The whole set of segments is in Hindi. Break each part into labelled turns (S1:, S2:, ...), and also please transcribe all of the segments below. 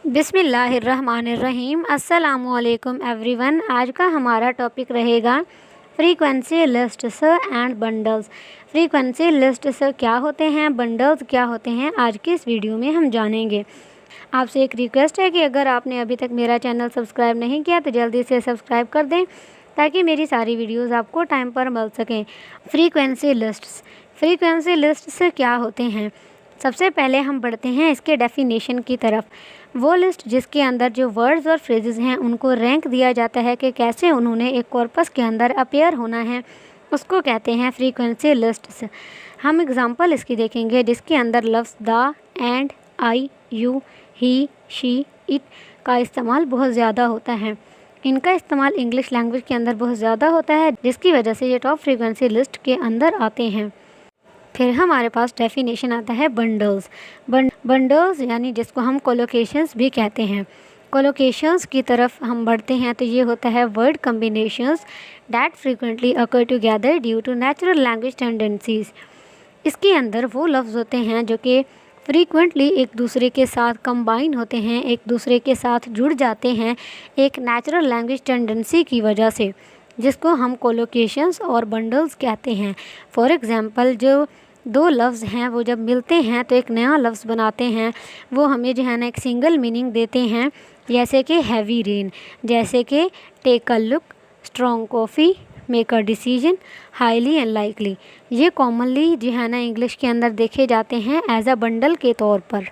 S1: बिस्मिल्लाहिर्रहमानिर्रहीम। अस्सलामुअलैकुम एवरीवन। आज का हमारा टॉपिक रहेगा frequency lists and bundles. Frequency lists क्या होते हैं, बंडल्स क्या होते हैं, आज की इस वीडियो में हम जानेंगे। आपसे एक रिक्वेस्ट है कि अगर आपने अभी तक मेरा चैनल सब्सक्राइब नहीं किया तो जल्दी से सब्सक्राइब कर दें ताकि मेरी सारी वीडियोस आपको टाइम पर मिल सकें। फ्रीक्वेंसी लिस्ट्स क्या होते हैं, सबसे पहले हम बढ़ते हैं इसके डेफिनेशन की तरफ। वो लिस्ट जिसके अंदर जो वर्ड्स और फ्रेजेस हैं उनको रैंक दिया जाता है कि कैसे उन्होंने एक कॉर्पस के अंदर अपीयर होना है, उसको कहते हैं फ्रीक्वेंसी लिस्ट्स। हम एग्जांपल इसकी देखेंगे जिसके अंदर लफ्ज़ the, and, I, you, he, she, it का इस्तेमाल बहुत ज़्यादा होता है। इनका इस्तेमाल इंग्लिश लैंग्वेज के अंदर बहुत ज़्यादा होता है, जिसकी वजह से ये टॉप फ्रीक्वेंसी लिस्ट के अंदर आते हैं। फिर हमारे पास डेफिनेशन आता है बंडल्स। बंडल्स यानी जिसको हम कोलोकेशंस भी कहते हैं। कोलोकेशंस की तरफ हम बढ़ते हैं तो ये होता है word combinations that frequently occur together due to natural language tendencies. इसके अंदर वो लफ्ज़ होते हैं जो कि फ्रीक्वेंटली एक दूसरे के साथ कंबाइन होते हैं, एक दूसरे के साथ जुड़ जाते हैं एक नेचुरल लैंग्वेज टेंडेंसी की वजह से, जिसको हम कोलोकेशंस और बंडल्स कहते हैं। फॉर एग्ज़ाम्पल जो दो लफ्ज़ हैं वो जब मिलते हैं तो एक नया लफ्ज़ बनाते हैं, वो हमें जो है ना एक सिंगल मीनिंग देते हैं, जैसे कि हैवी रेन, जैसे कि take a look, strong coffee, make a decision, highly unlikely. ये कॉमनली जो है ना इंग्लिश के अंदर देखे जाते हैं एज अ बंडल के तौर पर।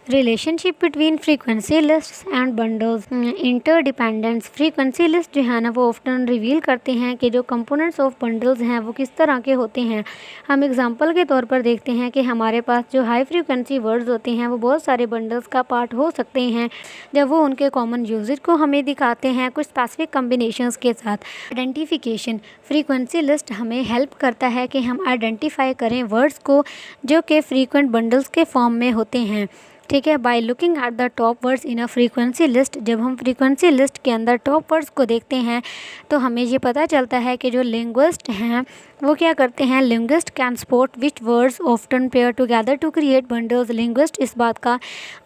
S1: Relationship between frequency lists and bundles, interdependence. Frequency list जो है ना वो ऑफ्टन रिवील करते हैं कि जो कंपोनेंट्स ऑफ बंडल्स हैं वो किस तरह के होते हैं। हम एग्जांपल के तौर पर देखते हैं कि हमारे पास जो हाई फ्रीक्वेंसी वर्ड्स होते हैं वो बहुत सारे बंडल्स का पार्ट हो सकते हैं जब वो उनके कॉमन यूजेज को हमें दिखाते हैं कुछ स्पेसिफिक कम्बिनेशंस के साथ। आइडेंटिफिकेशन, फ्रीक्वेंसी लिस्ट हमें हेल्प करता है कि हम आइडेंटिफाई करें वर्ड्स को जो कि फ्रीक्वेंट बंडल्स के फॉर्म में होते हैं। ठीक है, by looking at the top words in a frequency list. जब हम फ्रीक्वेंसी लिस्ट के अंदर टॉप वर्ड्स को देखते हैं तो हमें ये पता चलता है कि जो लिंग्विस्ट हैं वो क्या करते हैं, linguist can spot which words often pair together to create bundles. Linguist इस बात का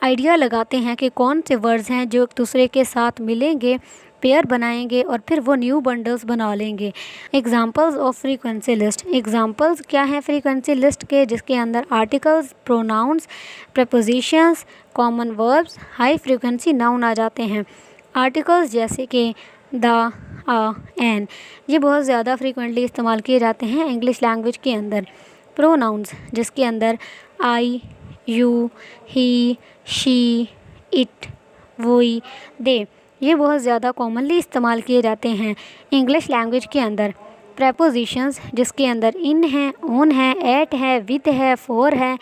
S1: आइडिया लगाते हैं कि कौन से वर्ड्स हैं जो एक दूसरे के साथ मिलेंगे, पेयर बनाएंगे और फिर वो न्यू बंडल्स बना लेंगे। Examples of frequency list. Examples क्या हैं फ्रीक्वेंसी लिस्ट के, जिसके अंदर articles, pronouns, prepositions, common verbs, high frequency noun आ जाते हैं। आर्टिकल्स जैसे कि द, आ, एन, ये बहुत ज़्यादा फ्रीक्वेंटली इस्तेमाल किए जाते हैं इंग्लिश लैंग्वेज के अंदर। प्रोनाउंस जिसके अंदर आई, यू, ही, शी, इट, वोई, दे, ये बहुत ज़्यादा कॉमनली इस्तेमाल किए जाते हैं इंग्लिश लैंग्वेज के अंदर। प्रेपोजिशंस जिसके अंदर इन है, ऑन है, एट है, विद है, फॉर है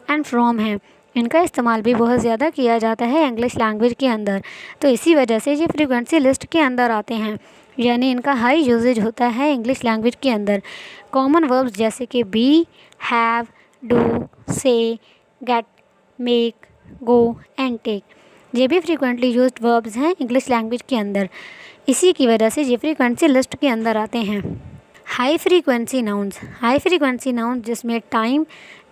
S1: एंड फ्रॉम है, इनका इस्तेमाल भी बहुत ज़्यादा किया जाता है इंग्लिश लैंग्वेज के अंदर। तो इसी वजह से ये फ्रीक्वेंसी लिस्ट के अंदर आते हैं, यानी इनका हाई यूजेज होता है इंग्लिश लैंग्वेज के अंदर। कॉमन वर्ब्स जैसे कि be, have, do, say, get, make, go and take, ये भी फ्रीक्वेंटली यूज्ड वर्ब्स हैं इंग्लिश लैंग्वेज के अंदर। इसी की वजह से ये फ्रीक्वेंसी लिस्ट के अंदर आते हैं। High frequency nouns. High frequency nouns जिसमें टाइम,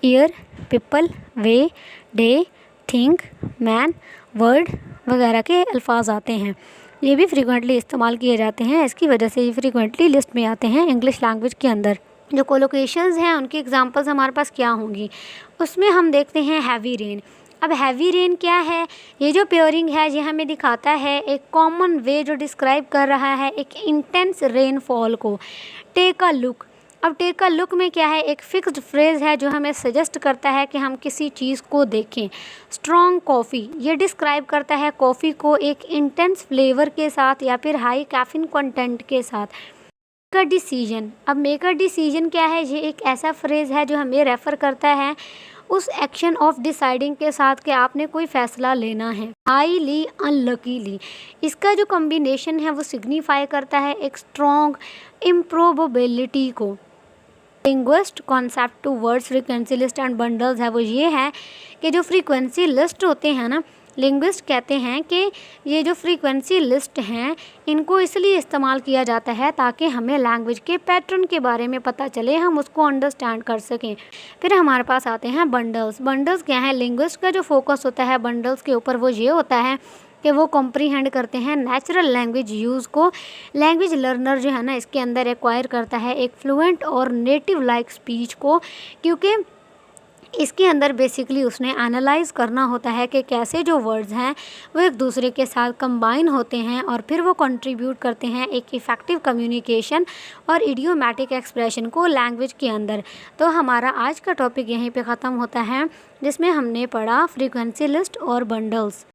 S1: ईयर, पीपल, वे, डे, थिंक, मैन, वर्ड वगैरह के अल्फाज आते हैं, ये भी फ्रीक्वेंटली इस्तेमाल किए जाते हैं। इसकी वजह से ये फ्रीक्वेंटली लिस्ट में आते हैं इंग्लिश लैंग्वेज के अंदर। जो कोलोकेशंस हैं उनकी एग्जांपल्स हमारे पास क्या होंगी, उसमें हम देखते हैं हैवी रेन। अब हैवी रेन क्या है, ये जो पेयरिंग है ये हमें दिखाता है एक कॉमन वे जो डिस्क्राइब कर रहा है एक इंटेंस रेनफॉल को। टेक अ लुक, अब टेक अ लुक में क्या है, एक फिक्स्ड फ्रेज़ है जो हमें सजेस्ट करता है कि हम किसी चीज़ को देखें। स्ट्रॉन्ग कॉफ़ी, ये डिस्क्राइब करता है कॉफ़ी को एक इंटेंस फ्लेवर के साथ या फिर हाई कैफीन कंटेंट के साथ। मेक अ डिसीजन, अब मेक अ डिसीजन क्या है, ये एक ऐसा फ्रेज़ है जो हमें रेफ़र करता है उस एक्शन ऑफ डिसाइडिंग के साथ कि आपने कोई फ़ैसला लेना है। हाईली अनलकीली, इसका जो कम्बिनेशन है वो सिग्निफाई करता है एक स्ट्रॉन्ग इम्प्रोबेबिलिटी को। Linguist concept two words frequency list and bundles है वो ये है कि जो फ्रीक्वेंसी लिस्ट होते हैं ना, लिंग्विस्ट कहते हैं कि ये जो फ्रीक्वेंसी लिस्ट हैं इनको इसलिए इस्तेमाल किया जाता है ताकि हमें लैंग्वेज के पैटर्न के बारे में पता चले, हम उसको अंडरस्टैंड कर सकें। फिर हमारे पास आते हैं बंडल्स। बंडल्स क्या है? लिंग्विस्ट का जो फोकस होता है बंडल्स के ऊपर वो ये होता है कि वो कॉम्प्रीहेंड करते हैं नेचुरल लैंग्वेज यूज़ को। लैंग्वेज लर्नर जो है ना इसके अंदर एक्वायर करता है एक फ्लुएंट और नेटिव लाइक स्पीच को, क्योंकि इसके अंदर बेसिकली उसने एनालाइज करना होता है कि कैसे जो वर्ड्स हैं वो एक दूसरे के साथ कंबाइन होते हैं और फिर वो कंट्रीब्यूट करते हैं एक इफ़ेक्टिव कम्युनिकेशन और इडियोमैटिक एक्सप्रेशन को लैंग्वेज के अंदर। तो हमारा आज का टॉपिक यहीं पे ख़त्म होता है जिसमें हमने पढ़ा फ्रीक्वेंसी लिस्ट और बंडल्स।